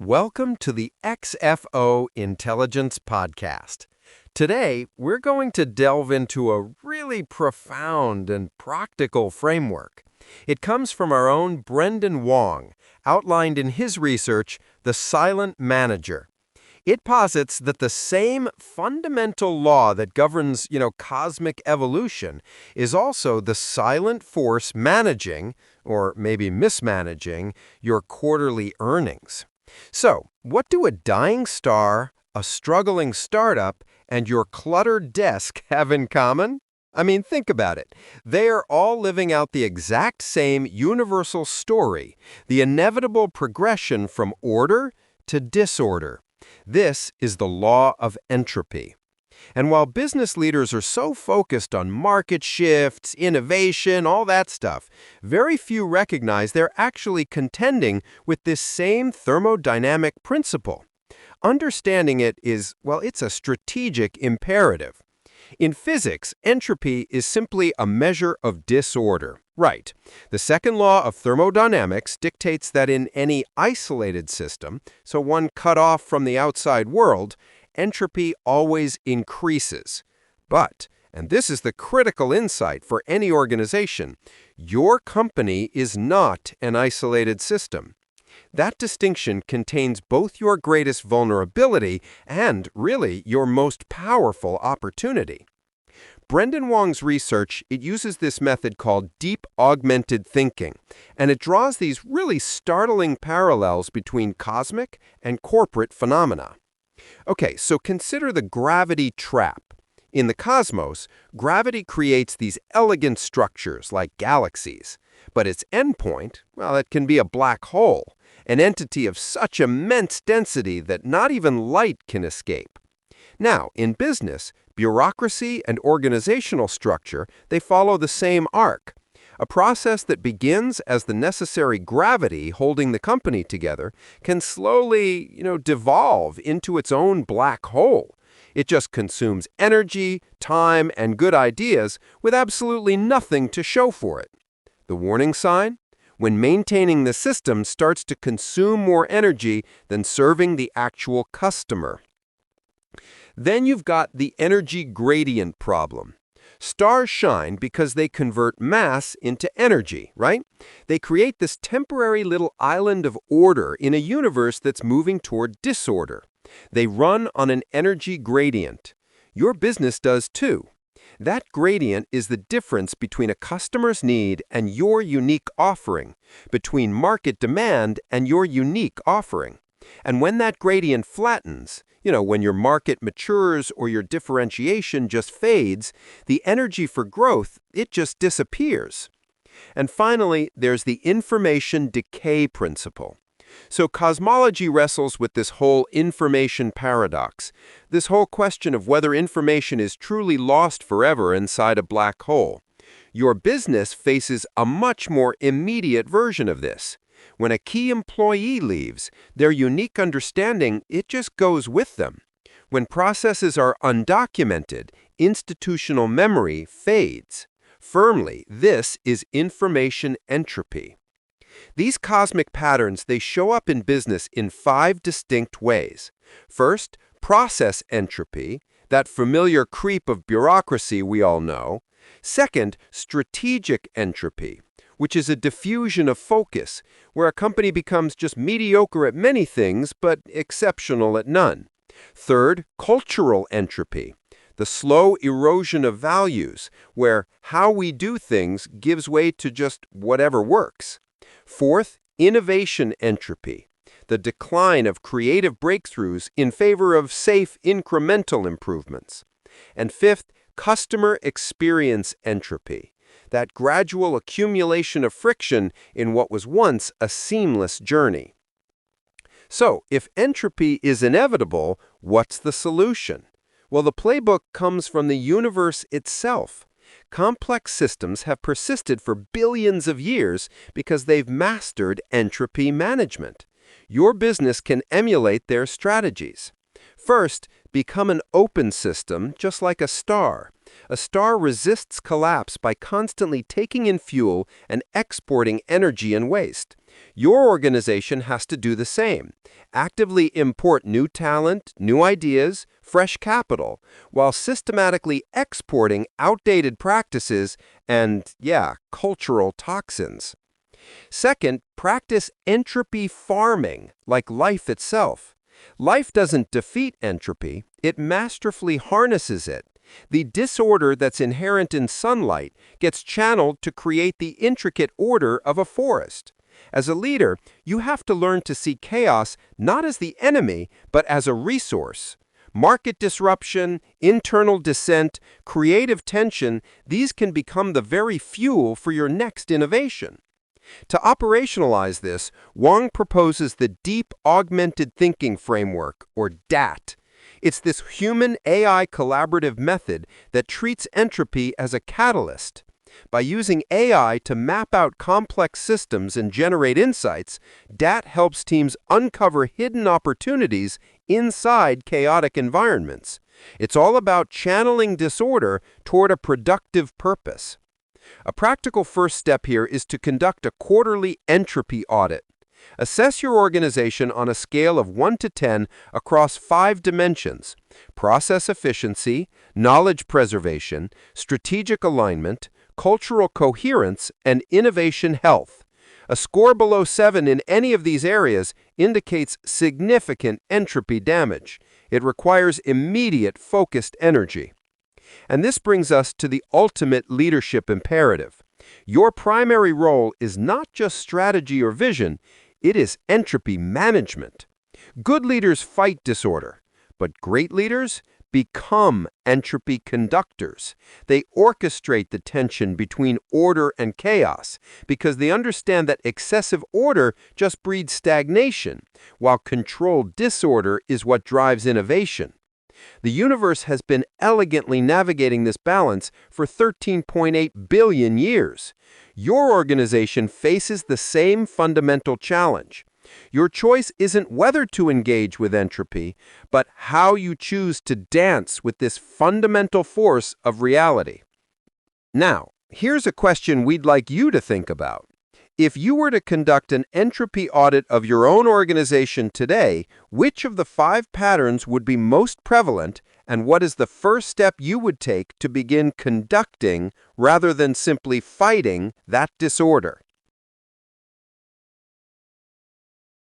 Welcome to the XFO Intelligence Podcast. Today, we're going to delve into a really profound and practical framework. It comes from our own Brendon Wong, outlined in his research, The Silent Manager. It posits that the same fundamental law that governs, cosmic evolution is also the silent force managing, or maybe mismanaging, your quarterly earnings. So, what do a dying star, a struggling startup, and your cluttered desk have in common? I mean, think about it. They are all living out the exact same universal story, the inevitable progression from order to disorder. This is the law of entropy. And while business leaders are so focused on market shifts, innovation, all that stuff, very few recognize they're actually contending with this same thermodynamic principle. Understanding it is, it's a strategic imperative. In physics, entropy is simply a measure of disorder. Right. The second law of thermodynamics dictates that in any isolated system, so one cut off from the outside world, entropy always increases. But, and this is the critical insight for any organization, your company is not an isolated system. That distinction contains both your greatest vulnerability and, really, your most powerful opportunity. Brendon Wong's research, it uses this method called deep augmented thinking, and it draws these really startling parallels between cosmic and corporate phenomena. Okay, so consider the gravity trap. In the cosmos, gravity creates these elegant structures like galaxies, but its endpoint, it can be a black hole, an entity of such immense density that not even light can escape. Now, in business, bureaucracy and organizational structure, they follow the same arc. A process that begins as the necessary gravity holding the company together can slowly, devolve into its own black hole. It just consumes energy, time, and good ideas with absolutely nothing to show for it. The warning sign? When maintaining the system starts to consume more energy than serving the actual customer. Then you've got the energy gradient problem. Stars shine because they convert mass into energy, right? They create this temporary little island of order in a universe that's moving toward disorder. They run on an energy gradient. Your business does too. That gradient is the difference between a customer's need and your unique offering, between market demand and your unique offering. And when that gradient flattens, when your market matures or your differentiation just fades, the energy for growth, it just disappears. And finally, there's the information decay principle. So cosmology wrestles with this whole information paradox, this whole question of whether information is truly lost forever inside a black hole. Your business faces a much more immediate version of this. When a key employee leaves, their unique understanding, it just goes with them. When processes are undocumented, institutional memory fades. Firmly, this is information entropy. These cosmic patterns, they show up in business in 5 distinct ways. First, process entropy, that familiar creep of bureaucracy we all know. Second, strategic entropy, which is a diffusion of focus, where a company becomes just mediocre at many things, but exceptional at none. Third, cultural entropy, the slow erosion of values, where how we do things gives way to just whatever works. Fourth, innovation entropy, the decline of creative breakthroughs in favor of safe incremental improvements. And fifth, customer experience entropy, that gradual accumulation of friction in what was once a seamless journey. So, if entropy is inevitable, what's the solution? Well, the playbook comes from the universe itself. Complex systems have persisted for billions of years because they've mastered entropy management. Your business can emulate their strategies. First, become an open system, just like a star. A star resists collapse by constantly taking in fuel and exporting energy and waste. Your organization has to do the same. Actively import new talent, new ideas, fresh capital, while systematically exporting outdated practices and, cultural toxins. Second, practice entropy farming, like life itself. Life doesn't defeat entropy, it masterfully harnesses it. The disorder that's inherent in sunlight gets channeled to create the intricate order of a forest. As a leader, you have to learn to see chaos not as the enemy, but as a resource. Market disruption, internal dissent, creative tension, these can become the very fuel for your next innovation. To operationalize this, Wong proposes the Deep Augmented Thinking Framework, or DAT. It's this human-AI collaborative method that treats entropy as a catalyst. By using AI to map out complex systems and generate insights, DAT helps teams uncover hidden opportunities inside chaotic environments. It's all about channeling disorder toward a productive purpose. A practical first step here is to conduct a quarterly entropy audit. Assess your organization on a scale of 1 to 10 across 5 dimensions: process efficiency, knowledge preservation, strategic alignment, cultural coherence, and innovation health. A score below 7 in any of these areas indicates significant entropy damage. It requires immediate focused energy. And this brings us to the ultimate leadership imperative. Your primary role is not just strategy or vision, it is entropy management. Good leaders fight disorder, but great leaders become entropy conductors. They orchestrate the tension between order and chaos because they understand that excessive order just breeds stagnation, while controlled disorder is what drives innovation. The universe has been elegantly navigating this balance for 13.8 billion years. Your organization faces the same fundamental challenge. Your choice isn't whether to engage with entropy, but how you choose to dance with this fundamental force of reality. Now, here's a question we'd like you to think about. If you were to conduct an entropy audit of your own organization today, which of the 5 patterns would be most prevalent, and what is the first step you would take to begin conducting rather than simply fighting that disorder?